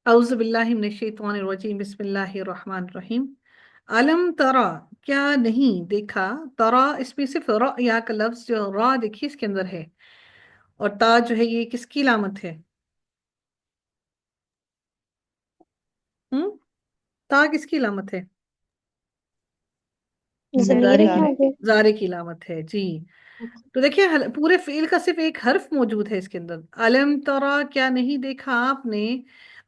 औज़ु बिल्लाहि मिनश्शैतानिर रजीम बिस्मिल्लाहिर रहमानिर रहीम। अलम तरा, क्या नहीं देखा। तरा इसमें सिर्फ र या का लफ्ज जो रा देखिए इसके अंदर है, और ता जो है ये किसकी लामत है? हम्म ता किसकी लामत है? जमीर मुजारे है की। आगे। जारे की लामत है जी। तो देखिए पूरे फेल का सिर्फ एक हर्फ मौजूद है इसके अंदर। अलम तरा, क्या नहीं देखा आपने।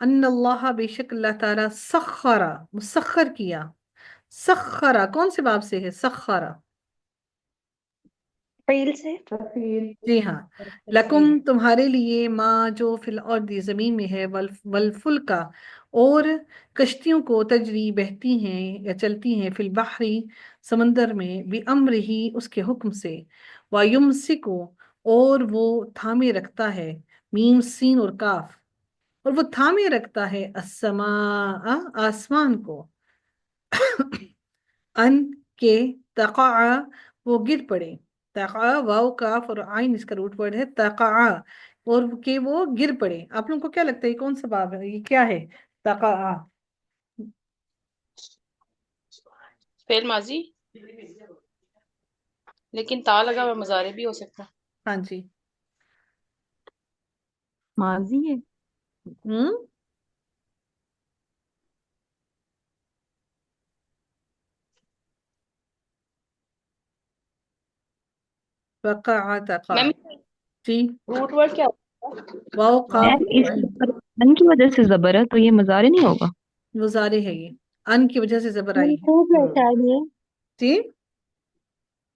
अन्नल्लाह, बेशक अल्लाह ताला, सखरा, मुसख्खर किया। सखरा कौन से बाब से है? सखरा, फील से। तफसील। जी हाँ। लकुम, तुम्हारे लिए, माँ जो फिल अर्दी जमीन में है, वल का, और कश्तियों को, तजरी बहती हैं या चलती हैं, फिल बहरी समंदर में, भी अम्र ही उसके हुक्म से, वायुमसिको, और वो थामे रखता है, मीम सीन और काफ, और वो थामे रखता है, अस्समा, आसमान को, अन के, तका, वो गिर पड़े। तका, वाव काफ और आइन इसका रूट वर्ड है, तका, और के वो गिर पड़े। आप लोगों को क्या लगता है ये कौन सा बाब है, ये क्या है? तका। फेल माजी, लेकिन ता लगा हुआ मुजारे भी हो सकता है। हाँ जी। माजी है। हम्म तका, तका, मैम, जी। रूट वर्ड क्या होता है? वाव काफ यार और इस आइन, पर अन की वजह से जबर है तो ये मजारे नहीं होगा। मुजारे है ये, अन की वजह से जबर आई है। मंसूब है शायद ये। जी।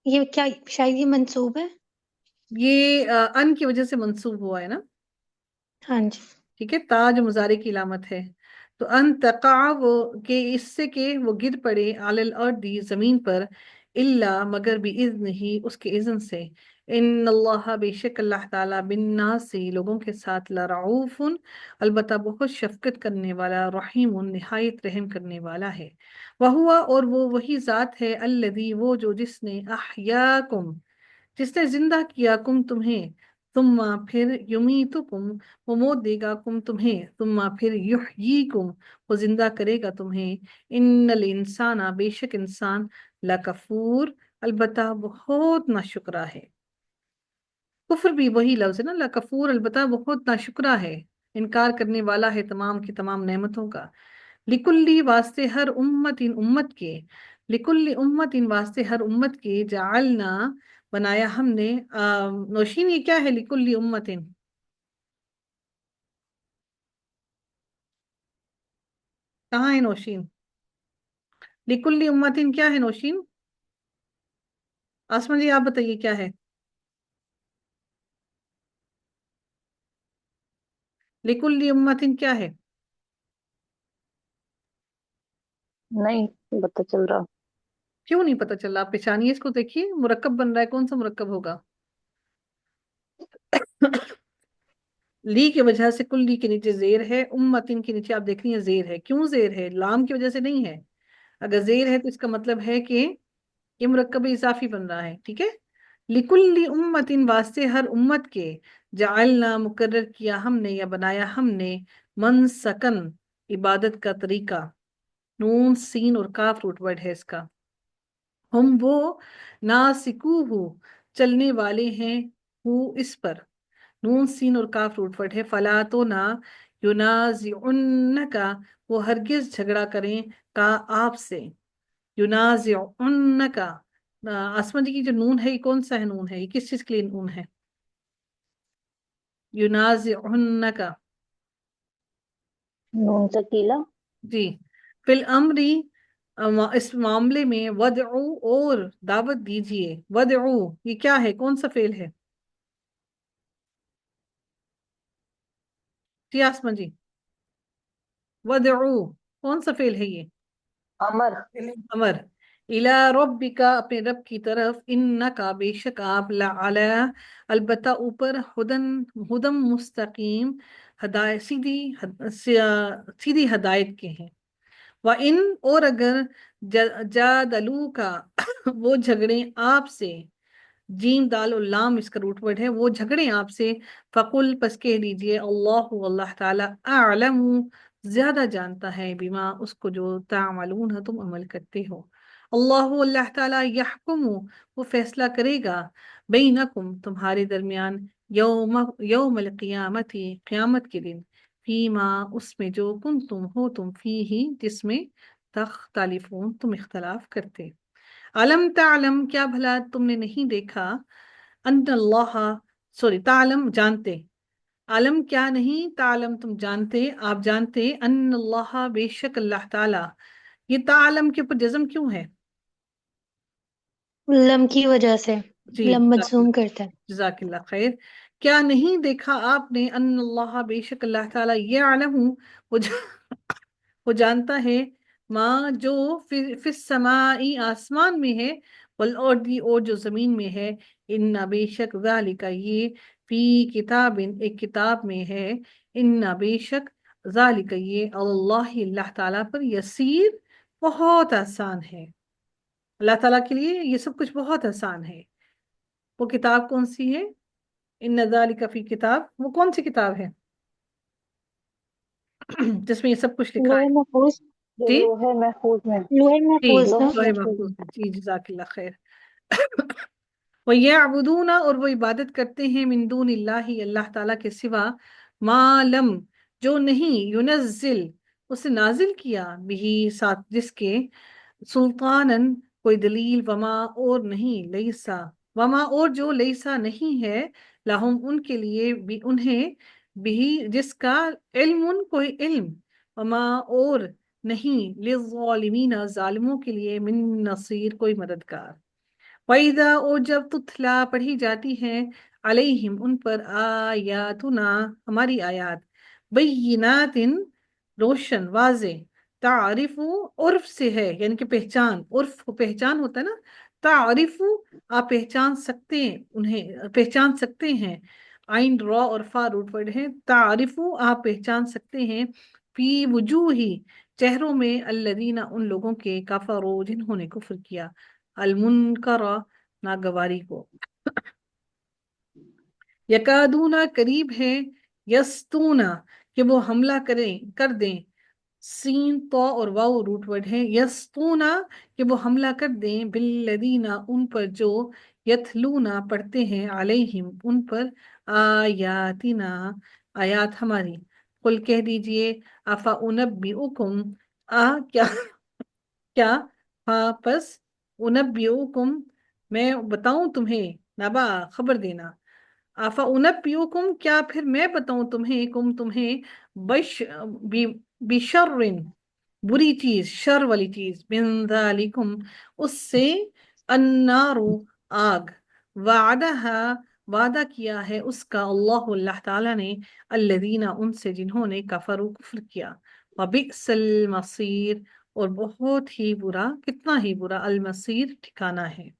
ये क्या, शायद ये मंसूब है। ये अन की वजह से मंसूब हुआ है ना। हाँ जी। ठीक है, ताज मुजारे की लामत है। तो अन तका, वो के, इससे के वो गिर पड़े, अलल अर्दी जमीन पर, इल्ला मगर भी, इज्न ही उसके इज्न से। इन अल्लाह, बेशक अल्लाह ताला, बिन्नासी लोगों के साथ, लरऊफुन अलबत्ता बहुत शफकत करने वाला, रहीमुन निहायत रहम करने वाला है। वहुआ, और वो वही जात है, अल्लदी वो जो, जिसने अहयाकुम, जिसने जिंदा किया, कुम तुम्हें, तुम फिर युमीतुकुम, वो मौत देगा, कुम तुम्हें, तुम फिर युहयीकुम, वो जिंदा करेगा तुम्हें। इन्नल इंसाना, बेशक इंसान, लकफूर अलबत्ता बहुत नाशुक्रा है। कुफर भी वही लफ्ज है ना, लकफूर अलबत्ता बहुत नाशुक्रा है, इनकार करने वाला है तमाम की तमाम नेमतों का। लिकुल्ली, वास्ते हर उम्मत इन उम्मत के, लिकुल्ली उम्मत इन वास्ते हर उम्मत के, जालना बनाया हमने। नौशीन, ये क्या है लिकुल्ली उम्मतिन? कहाँ है नौशीन? लिकुल्ली उम्मतिन क्या है नौशीन? आसमा जी आप बताइए क्या है लिकुल्ली उम्मतिन, क्या है? नहीं पता चल रहा। क्यों नहीं पता चला? आप पहचानिए इसको, देखिए मुरक्कब बन रहा है, कौन सा मुरक्कब होगा? ली की वजह से कुल्ली के नीचे जेर है, उम्मतिन के नीचे आप देख रही हैं जेर है। क्यों जेर है? लाम की वजह से नहीं है। अगर जेर है तो इसका मतलब है कि ये मुरक्कब इजाफी बन रहा है। ठीक है। लिकुल्ली उम्मतिन, वास्ते हर उम्मत के, जालना मुकर्रर किया हमने या बनाया हमने, मन सकन इबादत का तरीका। नून सीन और काफ रूट वर्ड है इसका। हम वो, नासिकू हो, चलने वाले हैं, हु इस पर। नून सीन और काफ रूट वर्ड है। फला तो ना, युनाजिउन्नका, वो हरगिज झगड़ा करें, का आपसे, युनाजिउन्नका। आसमा जी की जो नून है ये कौन सा है नून है, ये किस चीज के लिए नून है? युनाजिउन्नका, नून सकीला। जी। फिल अमरी, इस मामले में, वदउ, और दावत दीजिए। वदउ ये क्या है, कौन सा फेल है? जी आसमा जी, वदउ कौन सा फेल है ये? अमर। अमर। इला रब्बिका, अपने रब की तरफ, इन्नका, बेशक आप, लअला अलबत्ता ऊपर, हुदन, हुदम मुस्तकीम, हदायत सीधी, सीधी हदायत के हैं। व इन, और अगर, जादलू का वो झगड़े आपसे, जीम दाल और लाम इसका रूट वर्ड है, वो झगड़े आपसे, फकुल पस कह दीजिए अल्लाह अल्लाह ताला अअलमु ज्यादा जानता है, बिमा उसको जो तामलून है तुम अमल करते हो। अल्लाह अल्लाह ताला यहकुमु वो फैसला करेगा, बैनकुम तुम्हारे दरमियान, यौम यौमल क़ियामती क़यामत के दिन, फीमा उसमें जो कुन तुम हो तुम फी ही जिसमें तख्तलिफून तुम इख्तलाफ करते। अलम तालम क्या भला तुमने नहीं देखा, अन्न अल्लाह सॉरी तालम जानते, आलम क्या नहीं तालम तुम जानते, आप जानते, अन्न अल्लाह बेशक अल्लाह ताला, ये तालम के ऊपर जज्म क्यों है? लम की वजह से, जी लम मजसूम करता है। जज़ाकिल्लाह खैर। क्या नहीं देखा आपने, अन्न अल्लाह बेशक अल्लाह ताला ये आलम वो वो जानता है, माँ जो फिस समाई आसमान में है, वल अर्दी और जो जमीन में है, इन्ना बेशक ज़ालिका ये, फी किताबिन एक किताब में है, इन्ना बेशक ज़ालिका ये, अल्लाह अल्लाह ताला पर यसीर बहुत आसान है। अल्लाह ताला के लिए ये सब कुछ बहुत आसान है। वो किताब कौन सी है? इन्ना ज़ालिका फी किताब, वो कौन सी किताब है जिसमें ये सब कुछ लिखा लोहे है? महफूज, जो जी लोहे महफूज में। लोहे जी महफूज ना। लोहे महफूज महफूज में। में। जी जज़ाकिल्लाह खैर। वयअबुदूना और वो इबादत करते हैं, मिन दूनिल्लाहि अल्लाह ताला के सिवा, मालम जो नहीं, युनज़िल उसे नाजिल किया, बिही साथ जिसके, सुल्तानन कोई दलील, वमा और नहीं, लईसा वमा और जो लईसा नहीं है, लहुम उनके लिए, भी उन्हें, बिही जिसका, इल्मुन कोई इल्म, वमा और नहीं, लिज़्ज़ालिमीना जालिमों के लिए, मिन नसीर कोई मददगार। वैदा और जब तुतला पढ़ी जाती है, अलैहिम उन पर, आयातुना हमारी आयात, बय्यिनातिन रोशन वाजे, तारिफु उर्फ से है, यानी कि पहचान, उर्फ को पहचान होता है ना, तारिफु आप पहचान सकते हैं, उन्हें पहचान सकते हैं, आइन रॉ और फा रूट वर्ड है, तारिफु आप पहचान सकते हैं, फी वजूही चेहरों में, अल्लदीना उन लोगों के, कफरो जिन्होंने कुफ्र किया, अलमुनकरा नागवारी को, यकादूना करीब है, यस्तूना कि वो हमला करें कर दें, सीन तो और वाव रूट वर्ड है, यस्तूना कि वो हमला कर दें, बिल्लदीना उन पर जो, यथलूना पढ़ते हैं, अलैहिम उन पर, आयातिना आयात हमारी। कुल कह दीजिए, अफा उनब्बिउकुम आ क्या क्या, वापस, उनब्बिउकुम मैं बताऊं तुम्हें, नबा खबर देना, आफा उनब्बिउकुम क्या फिर मैं बताऊं तुम्हें, कुम तुम्हें, बश बि बिशर्रिन बुरी चीज, शर वाली चीज, मिन जालिकुम उससे, अन्नारु आग, वादाहा वादा किया है उसका, अल्लाह अल्लाह ताला ने, अल्लदीना उनसे जिन्होंने, कफरू कुफ्र किया, वबिअसल मसीर और बहुत ही बुरा, कितना ही बुरा, अल मसीर ठिकाना है।